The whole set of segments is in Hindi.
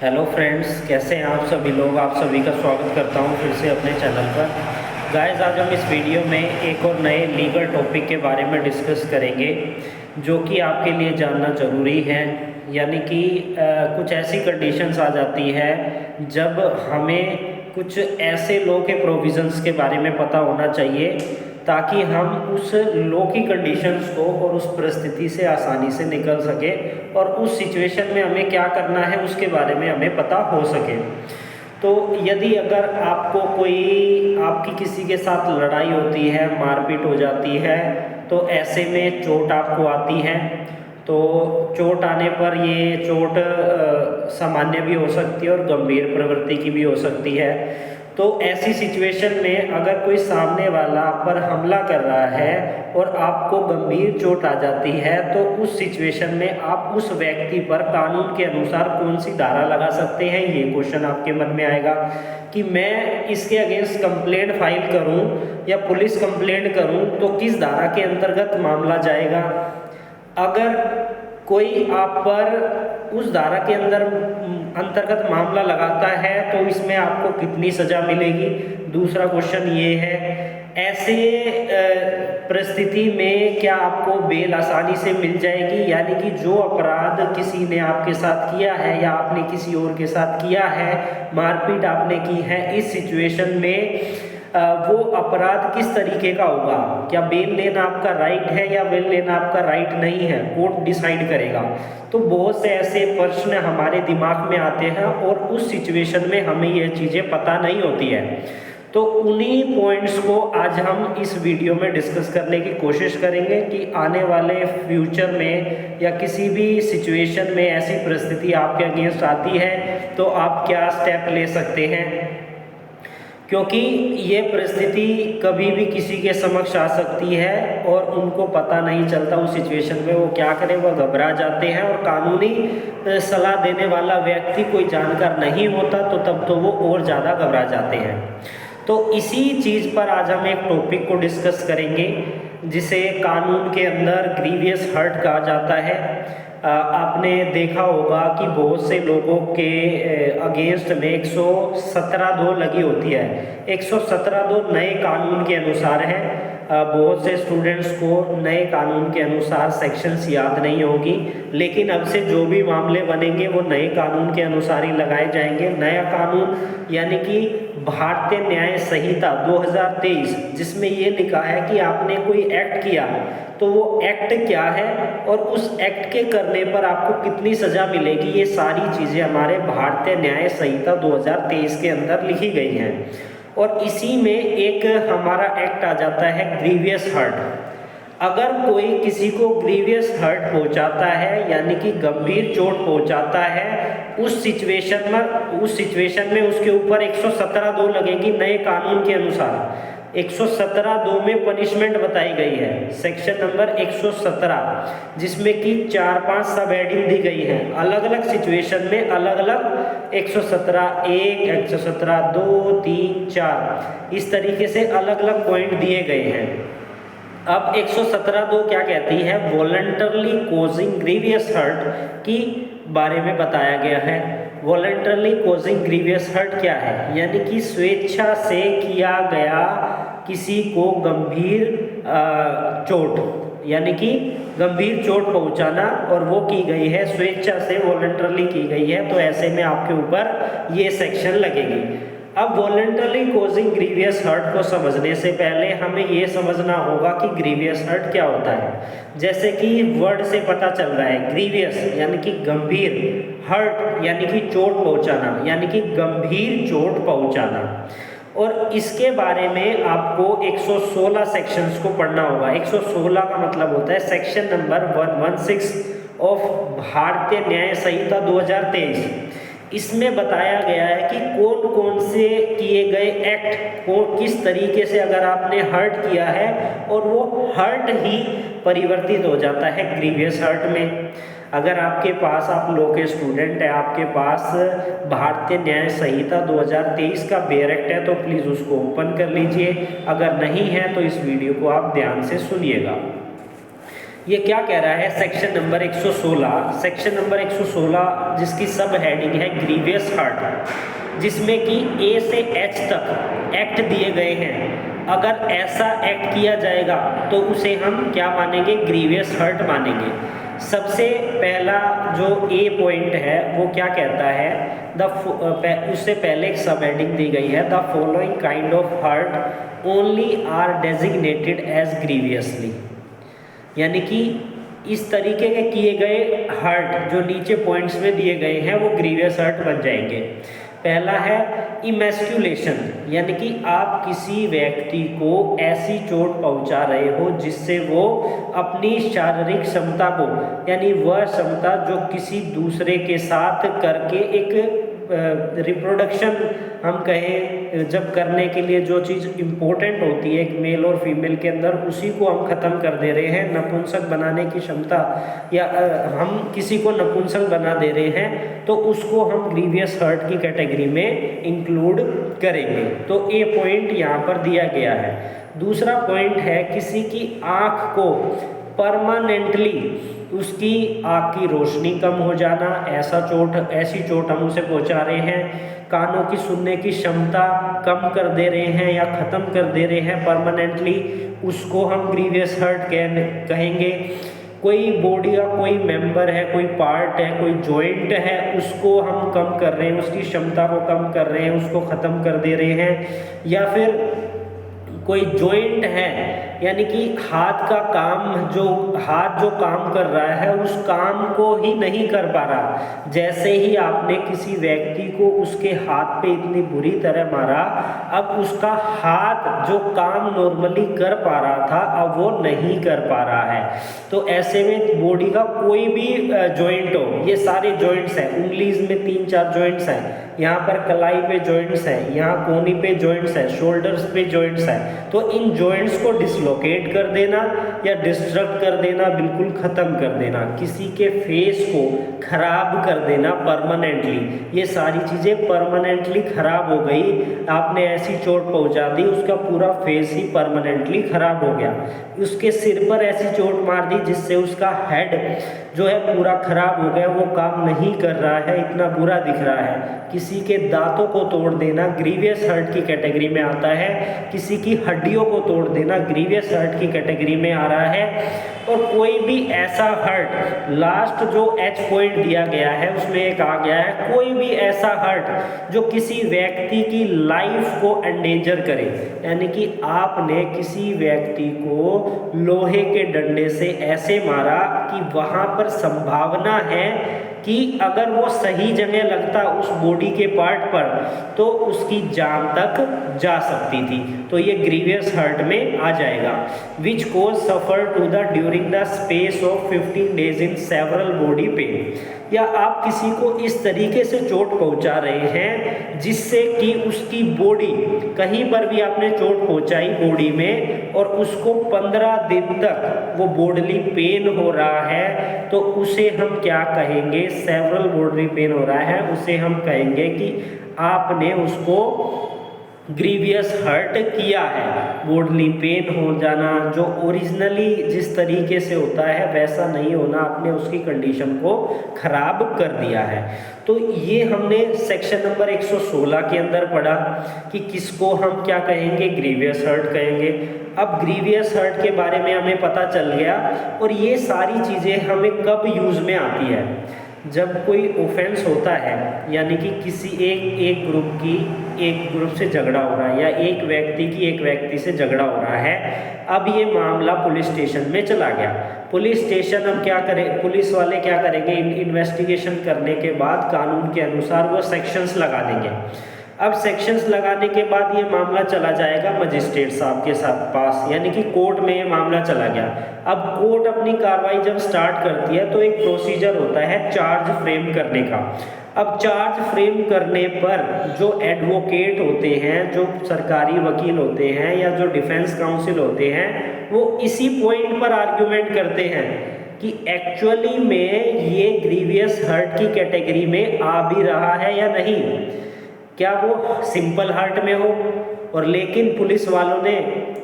हेलो फ्रेंड्स, कैसे हैं आप सभी लोग। आप सभी का स्वागत करता हूं फिर से अपने चैनल पर। गाइस, आज हम इस वीडियो में एक और नए लीगल टॉपिक के बारे में डिस्कस करेंगे जो कि आपके लिए जानना ज़रूरी है। यानी कि कुछ ऐसी कंडीशंस आ जाती है जब हमें कुछ ऐसे लॉ के प्रोविज़न्स के बारे में पता होना चाहिए ताकि हम उस लॉ की कंडीशंस को और उस परिस्थिति से आसानी से निकल सके और उस सिचुएशन में हमें क्या करना है उसके बारे में हमें पता हो सके। तो यदि अगर आपको आपकी किसी के साथ लड़ाई होती है, मारपीट हो जाती है, तो ऐसे में चोट आपको आती है। तो चोट आने पर ये चोट सामान्य भी हो सकती है और गंभीर प्रवृत्ति की भी हो सकती है। तो ऐसी सिचुएशन में अगर कोई सामने वाला आप पर हमला कर रहा है और आपको गंभीर चोट आ जाती है, तो उस सिचुएशन में आप उस व्यक्ति पर कानून के अनुसार कौन सी धारा लगा सकते हैं, ये क्वेश्चन आपके मन में आएगा कि मैं इसके अगेंस्ट कंप्लेंट फाइल करूं या पुलिस कंप्लेंट करूं तो किस धारा के अंतर्गत मामला जाएगा। अगर कोई आप पर उस धारा के अंतर्गत मामला लगाता है तो इसमें आपको कितनी सज़ा मिलेगी। दूसरा क्वेश्चन ये है, ऐसे परिस्थिति में क्या आपको बेल आसानी से मिल जाएगी। यानी कि जो अपराध किसी ने आपके साथ किया है या आपने किसी और के साथ किया है, मारपीट आपने की है, इस सिचुएशन में वो अपराध किस तरीके का होगा। क्या बेल लेना आपका राइट है या बेल लेना आपका राइट नहीं है, कोर्ट डिसाइड करेगा। तो बहुत से ऐसे प्रश्न हमारे दिमाग में आते हैं और उस सिचुएशन में हमें ये चीज़ें पता नहीं होती है। तो उन्हीं पॉइंट्स को आज हम इस वीडियो में डिस्कस करने की कोशिश करेंगे कि आने वाले फ्यूचर में या किसी भी सिचुएशन में ऐसी परिस्थिति आपके अगेंस्ट आती है तो आप क्या स्टेप ले सकते हैं। क्योंकि ये परिस्थिति कभी भी किसी के समक्ष आ सकती है और उनको पता नहीं चलता उस सिचुएशन में वो क्या करें, वह घबरा जाते हैं और कानूनी सलाह देने वाला व्यक्ति कोई जानकार नहीं होता तो तब तो वो और ज़्यादा घबरा जाते हैं। तो इसी चीज़ पर आज हम एक टॉपिक को डिस्कस करेंगे जिसे कानून के अंदर ग्रीवियस हर्ट कहा जाता है। आपने देखा होगा कि बहुत से लोगों के अगेंस्ट में 117(2) लगी होती है। 117(2) नए कानून के अनुसार है। बहुत से स्टूडेंट्स को नए कानून के अनुसार सेक्शंस याद नहीं होगी, लेकिन अब से जो भी मामले बनेंगे वो नए कानून के अनुसार ही लगाए जाएंगे। नया कानून यानी कि भारतीय न्याय संहिता 2023, जिसमें ये लिखा है कि आपने कोई एक्ट किया तो वो एक्ट क्या है और उस एक्ट के करने पर आपको कितनी सज़ा मिलेगी, ये सारी चीज़ें हमारे भारतीय न्याय संहिता 2023 के अंदर लिखी गई हैं। और इसी में एक हमारा एक्ट आ जाता है ग्रीवियस हर्ट। अगर कोई किसी को ग्रीवियस हर्ट पहुंचाता है यानी कि गंभीर चोट पहुंचाता है, उस सिचुएशन में उसके ऊपर 117(2) लगेगी नए कानून के अनुसार। 117(2) में पनिशमेंट बताई गई है, सेक्शन नंबर 117, जिसमें कि 4-5 सब हेडिंग दी गई है। अलग अलग सिचुएशन में अलग अलग 117(1), 117(2), 3, 4 इस तरीके से अलग अलग पॉइंट दिए गए हैं। अब 117(2) क्या कहती है, वॉलंटरली कॉजिंग ग्रीवियस हर्ट की बारे में बताया गया है। वॉलंटरली कॉजिंग ग्रीवियस हर्ट क्या है, यानी कि स्वेच्छा से किया गया किसी को गंभीर चोट, यानी कि गंभीर चोट पहुंचाना, और वो की गई है स्वेच्छा से, वॉलंटरली की गई है, तो ऐसे में आपके ऊपर ये सेक्शन लगेगी। अब वॉलंटरली कॉजिंग ग्रीवियस हर्ट को समझने से पहले हमें ये समझना होगा कि ग्रीवियस हर्ट क्या होता है। जैसे कि वर्ड से पता चल रहा है, ग्रीवियस यानी कि गंभीर, हर्ट यानी कि चोट पहुंचाना, यानी कि गंभीर चोट पहुंचाना। और इसके बारे में आपको 116 सेक्शंस को पढ़ना होगा। 116 का मतलब होता है सेक्शन नंबर 116 ऑफ भारतीय न्याय संहिता 2023। इसमें बताया गया है कि कौन कौन से किए गए एक्ट को किस तरीके से अगर आपने हर्ट किया है और वो हर्ट ही परिवर्तित हो जाता है ग्रीवियस हर्ट में। अगर आपके पास, आप लॉ के स्टूडेंट हैं, आपके पास भारतीय न्याय संहिता 2023 का बेयर एक्ट है तो प्लीज़ उसको ओपन कर लीजिए। अगर नहीं है तो इस वीडियो को आप ध्यान से सुनिएगा। ये क्या कह रहा है, सेक्शन नंबर 116, सेक्शन नंबर 116 जिसकी सब हेडिंग है ग्रीवियस हर्ट, जिसमें कि ए से एच तक एक्ट दिए गए हैं। अगर ऐसा एक्ट किया जाएगा तो उसे हम क्या मानेंगे, ग्रीवियस हर्ट मानेंगे। सबसे पहला जो ए पॉइंट है वो क्या कहता है, उससे पहले एक सब हेडिंग दी गई है, the following kind of hurt only are designated as grievously, यानी कि इस तरीके के किए गए हर्ट जो नीचे पॉइंट्स में दिए गए हैं वो ग्रीवियस हर्ट बन जाएंगे। पहला है इमेस्क्यूलेशन, यानी कि आप किसी व्यक्ति को ऐसी चोट पहुंचा रहे हो जिससे वो अपनी शारीरिक क्षमता को, यानी वह क्षमता जो किसी दूसरे के साथ करके एक रिप्रोडक्शन हम कहें जब करने के लिए जो चीज़ इम्पोर्टेंट होती है एक मेल और फीमेल के अंदर, उसी को हम ख़त्म कर दे रहे हैं। नपुंसक बनाने की क्षमता या हम किसी को नपुंसक बना दे रहे हैं तो उसको हम ग्रीवियस हर्ट की कैटेगरी में इंक्लूड करेंगे। तो ए पॉइंट यहाँ पर दिया गया है। दूसरा पॉइंट है किसी की आँख को परमानेंटली उसकी आँख की रोशनी कम हो जाना, ऐसी चोट हम उसे पहुंचा रहे हैं। कानों की सुनने की क्षमता कम कर दे रहे हैं या ख़त्म कर दे रहे हैं परमानेंटली, उसको हम ग्रीवियस हर्ट कहेंगे। कोई बॉडी का कोई मेंबर है, कोई पार्ट है, कोई जॉइंट है, उसको हम कम कर रहे हैं, उसकी क्षमता को कम कर रहे हैं, उसको ख़त्म कर दे रहे हैं। या फिर कोई जॉइंट है, यानी कि हाथ जो काम कर रहा है उस काम को ही नहीं कर पा रहा। जैसे ही आपने किसी व्यक्ति को उसके हाथ पे इतनी बुरी तरह मारा, अब उसका हाथ जो काम नॉर्मली कर पा रहा था अब वो नहीं कर पा रहा है। तो ऐसे में बॉडी का कोई भी जॉइंट हो, ये सारे जॉइंट्स हैं, उंगलीज में 3-4 जॉइंट्स हैं, यहाँ पर कलाई पे जॉइंट्स हैं, यहाँ कोहनी पे जॉइंट्स हैं, शोल्डर्स पे जॉइंट्स हैं, तो इन जॉइंट्स को डिसलोकेट कर देना या डिस्ट्रक्ट कर देना, बिल्कुल ख़त्म कर देना, किसी के फेस को खराब कर देना परमानेंटली, ये सारी चीज़ें परमानेंटली खराब हो गई। आपने ऐसी चोट पहुंचा दी, उसका पूरा फेस ही परमानेंटली खराब हो गया। उसके सिर पर ऐसी चोट मार दी जिससे उसका हेड जो है पूरा खराब हो गया, वो काम नहीं कर रहा है, इतना बुरा दिख रहा है। किसी के दांतों को तोड़ देना ग्रीवियस हर्ट की कैटेगरी में आता है। किसी की हड्डियों को तोड़ देना ग्रीवियस हर्ट की कैटेगरी में आ रहा है। और कोई भी ऐसा हर्ट, लास्ट जो एच पॉइंट दिया गया है उसमें एक आ गया है, कोई भी ऐसा हर्ट जो किसी व्यक्ति की लाइफ को एंडेंजर करे, यानी कि आपने किसी व्यक्ति को लोहे के डंडे से ऐसे मारा कि वहाँ पर संभावना है कि अगर वो सही जगह लगता उस बॉडी के पार्ट पर तो उसकी जान तक जा सकती थी, तो ये ग्रीवियस हर्ट में आ जाएगा। Which cause suffer to the during the space of 15 days in several body pain, या आप किसी को इस तरीके से चोट पहुंचा रहे हैं जिससे कि उसकी बॉडी, कहीं पर भी आपने चोट पहुंचाई बॉडी में और उसको 15 दिन तक वो बॉडली पेन हो रहा है, तो उसे हम क्या कहेंगे, सेवरल बॉडली पेन हो रहा है, उसे हम कहेंगे कि आपने उसको ग्रीवियस हर्ट किया है। बॉडली पेन हो जाना जो ओरिजिनली जिस तरीके से होता है वैसा नहीं होना, आपने उसकी कंडीशन को खराब कर दिया है। तो ये हमने सेक्शन नंबर 116 के अंदर पढ़ा कि किसको हम क्या कहेंगे, ग्रीवियस हर्ट कहेंगे। अब ग्रीवियस हर्ट के बारे में हमें पता चल गया, और ये सारी चीज़ें हमें कब यूज़ में आती है, जब कोई ऑफेंस होता है, यानी कि किसी एक ग्रुप से झगड़ा हो रहा है या एक व्यक्ति की एक व्यक्ति से झगड़ा हो रहा है। अब ये मामला पुलिस स्टेशन में चला गया। पुलिस स्टेशन अब क्या करें, पुलिस वाले क्या करेंगे, इन्वेस्टिगेशन करने के बाद कानून के अनुसार वो सेक्शंस लगा देंगे। अब सेक्शंस लगाने के बाद ये मामला चला जाएगा मजिस्ट्रेट साहब के पास, यानी कि कोर्ट में ये मामला चला गया। अब कोर्ट अपनी कार्रवाई जब स्टार्ट करती है तो एक प्रोसीजर होता है चार्ज फ्रेम करने का। अब चार्ज फ्रेम करने पर जो एडवोकेट होते हैं, जो सरकारी वकील होते हैं या जो डिफेंस काउंसिल होते हैं, वो इसी पॉइंट पर आर्ग्यूमेंट करते हैं कि एक्चुअली में ये ग्रीवियस हर्ट की कैटेगरी में आ भी रहा है या नहीं। क्या वो सिंपल हर्ट में हो, और लेकिन पुलिस वालों ने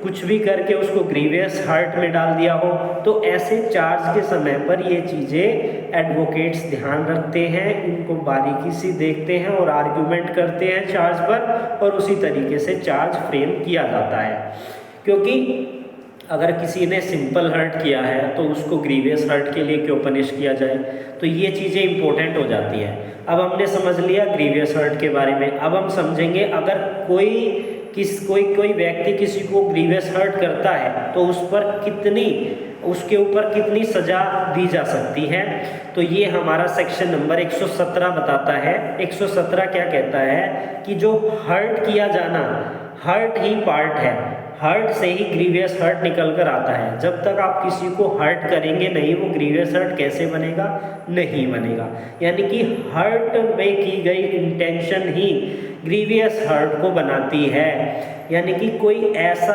कुछ भी करके उसको ग्रीवियस हर्ट में डाल दिया हो, तो ऐसे चार्ज के समय पर ये चीज़ें एडवोकेट्स ध्यान रखते हैं, इनको बारीकी से देखते हैं और आर्ग्यूमेंट करते हैं चार्ज पर, और उसी तरीके से चार्ज फ्रेम किया जाता है। क्योंकि अगर किसी ने सिंपल हर्ट किया है तो उसको ग्रीवियस हर्ट के लिए क्यों पनिश किया जाए, तो ये चीज़ें इंपॉर्टेंट हो जाती हैं। अब हमने समझ लिया ग्रीवियस हर्ट के बारे में। अब हम समझेंगे अगर कोई व्यक्ति किसी को ग्रीवियस हर्ट करता है तो उसके ऊपर कितनी सज़ा दी जा सकती है। तो ये हमारा सेक्शन नंबर 117 बताता है। 117 क्या कहता है कि जो हर्ट किया जाना, हर्ट ही पार्ट है, हर्ट से ही ग्रीवियस हर्ट निकल कर आता है। जब तक आप किसी को हर्ट करेंगे नहीं, वो ग्रीवियस हर्ट कैसे बनेगा? नहीं बनेगा। यानी कि हर्ट में की गई इंटेंशन ही ग्रीवियस हर्ट को बनाती है। यानी कि कोई ऐसा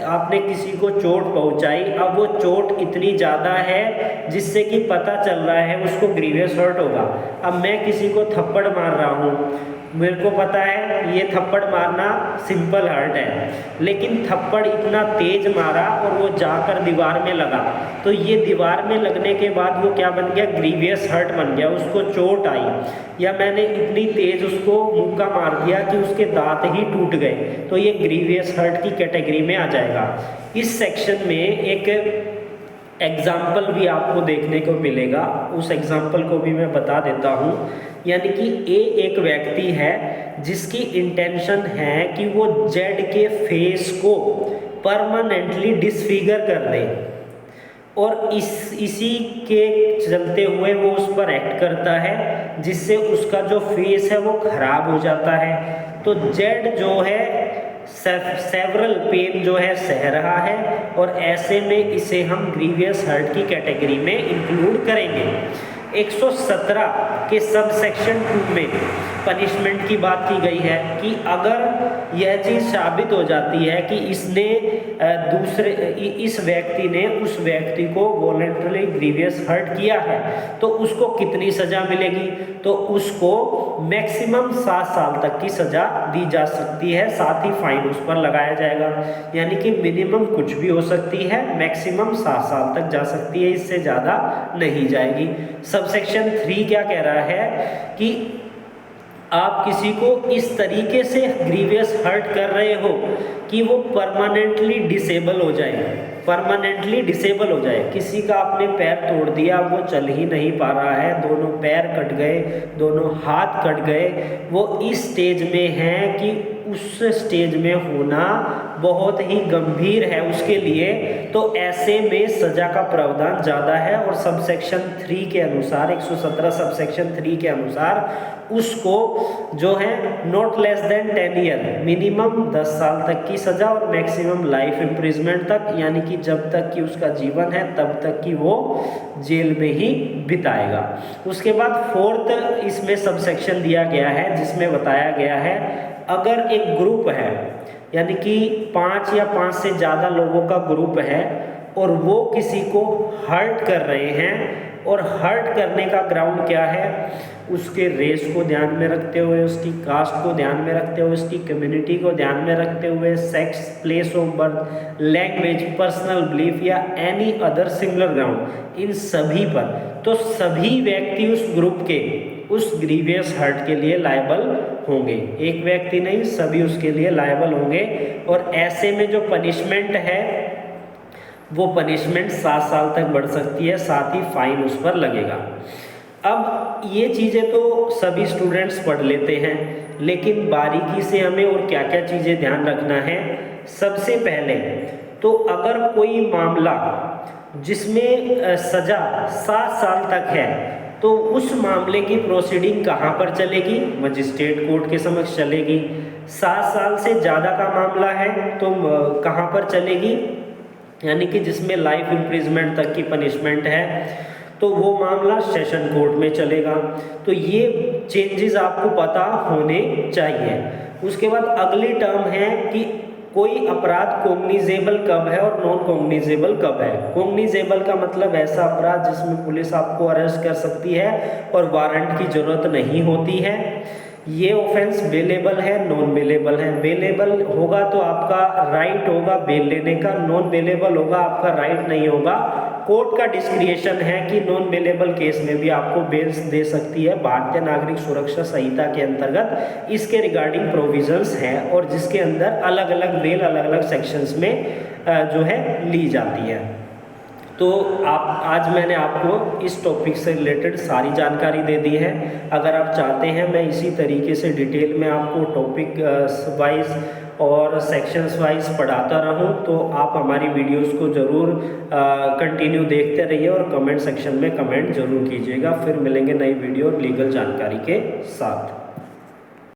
आपने किसी को चोट पहुंचाई, अब वो चोट इतनी ज़्यादा है जिससे कि पता चल रहा है उसको ग्रीवियस हर्ट होगा। अब मैं किसी को थप्पड़ मार रहा हूँ, मेरे को पता है ये थप्पड़ मारना सिंपल हर्ट है, लेकिन थप्पड़ इतना तेज मारा और वो जाकर दीवार में लगा, तो ये दीवार में लगने के बाद वो क्या बन गया? ग्रीवियस हर्ट बन गया, उसको चोट आई। या मैंने इतनी तेज उसको मुक्का मार दिया कि उसके दांत ही टूट गए, तो ये ग्रीवियस हर्ट की कैटेगरी में आ जाएगा। इस सेक्शन में एक एग्जाम्पल भी आपको देखने को मिलेगा, उस एग्जाम्पल को भी मैं बता देता हूँ। यानी कि एक व्यक्ति है जिसकी इंटेंशन है कि वो जेड के फेस को परमानेंटली डिसफिगर कर दे, और इसी के चलते हुए वो उस पर एक्ट करता है, जिससे उसका जो फेस है वो खराब हो जाता है। तो जेड जो है सेवरल पेन जो है सह रहा है, और ऐसे में इसे हम ग्रीवियस हर्ट की कैटेगरी में इंक्लूड करेंगे। 117 के सब सेक्शन 2 में पनिशमेंट की बात की गई है कि अगर यह चीज़ साबित हो जाती है कि इस व्यक्ति ने उस व्यक्ति को वॉलंटरली ग्रीवियस हर्ट किया है, तो उसको कितनी सज़ा मिलेगी? तो उसको मैक्सिमम 7 साल तक की सज़ा दी जा सकती है, साथ ही फाइन उस पर लगाया जाएगा। यानी कि मिनिमम कुछ भी हो सकती है, मैक्सिमम 7 साल तक जा सकती है, इससे ज़्यादा नहीं जाएगी। सबसेक्शन 3 क्या कह रहा है कि आप किसी को इस तरीके से ग्रीवियस हर्ट कर रहे हो कि वो परमानेंटली डिसेबल हो जाए, परमानेंटली डिसेबल हो जाए। किसी का आपने पैर तोड़ दिया, वो चल ही नहीं पा रहा है, दोनों पैर कट गए, दोनों हाथ कट गए, वो इस स्टेज में है कि उस स्टेज में होना बहुत ही गंभीर है उसके लिए, तो ऐसे में सज़ा का प्रावधान ज़्यादा है। और सबसेक्शन 3 के अनुसार, 117 सबसेक्शन 3 के अनुसार उसको जो है not less than 10 year, minimum 10 साल तक की सज़ा और मैक्सिमम लाइफ इम्प्रिजमेंट तक, यानी कि जब तक कि उसका जीवन है तब तक कि वो जेल में ही बिताएगा। उसके बाद 4th इसमें सबसेक्शन दिया गया है, जिसमें बताया गया है अगर एक ग्रुप है, यानी कि 5 या 5 से ज़्यादा लोगों का ग्रुप है और वो किसी को हर्ट कर रहे हैं, और हर्ट करने का ग्राउंड क्या है? उसके रेस को ध्यान में रखते हुए, उसकी कास्ट को ध्यान में रखते हुए, उसकी कम्युनिटी को ध्यान में रखते हुए, sex, place of birth, language, personal belief या एनी अदर सिमिलर ग्राउंड, इन सभी पर, तो सभी व्यक्ति उस ग्रुप के उस ग्रीवियस हर्ट के लिए लायबल होंगे। एक व्यक्ति नहीं, सभी उसके लिए लायबल होंगे। और ऐसे में जो पनिशमेंट है वो पनिशमेंट 7 साल तक बढ़ सकती है, साथ ही फाइन उस पर लगेगा। अब ये चीज़ें तो सभी स्टूडेंट्स पढ़ लेते हैं, लेकिन बारीकी से हमें और क्या क्या चीज़ें ध्यान रखना है। सबसे पहले तो अगर कोई मामला जिसमें सज़ा 7 साल तक है, तो उस मामले की प्रोसीडिंग कहाँ पर चलेगी? मजिस्ट्रेट कोर्ट के समक्ष चलेगी। 7 साल से ज़्यादा का मामला है तो कहाँ पर चलेगी? यानी कि जिसमें लाइफ इम्प्रिजमेंट तक की पनिशमेंट है, तो वो मामला सेशन कोर्ट में चलेगा। तो ये चेंजेस आपको पता होने चाहिए। उसके बाद अगली टर्म है कि कोई अपराध कॉग्निजेबल कब है और नॉन कॉग्निजेबल कब है। कॉग्निजेबल का मतलब ऐसा अपराध जिसमें पुलिस आपको अरेस्ट कर सकती है और वारंट की ज़रूरत नहीं होती है। ये ऑफेंस बेलेबल है, नॉन बेलेबल है। बेलेबल होगा तो आपका राइट होगा बेल लेने का, नॉन बेलेबल होगा आपका राइट नहीं होगा। कोर्ट का डिस्क्रिएशन है कि नॉन बेलेबल केस में भी आपको बेल दे सकती है। भारतीय नागरिक सुरक्षा संहिता के अंतर्गत इसके रिगार्डिंग प्रोविजंस हैं और जिसके अंदर अलग अलग बेल अलग अलग सेक्शंस में जो है ली जाती है। तो आज मैंने आपको इस टॉपिक से रिलेटेड सारी जानकारी दे दी है। अगर आप चाहते हैं मैं इसी तरीके से डिटेल में आपको टॉपिक वाइज और सेक्शंस वाइज पढ़ाता रहूं, तो आप हमारी वीडियोस को ज़रूर कंटिन्यू देखते रहिए और कमेंट सेक्शन में कमेंट ज़रूर कीजिएगा। फिर मिलेंगे नई वीडियो और लीगल जानकारी के साथ।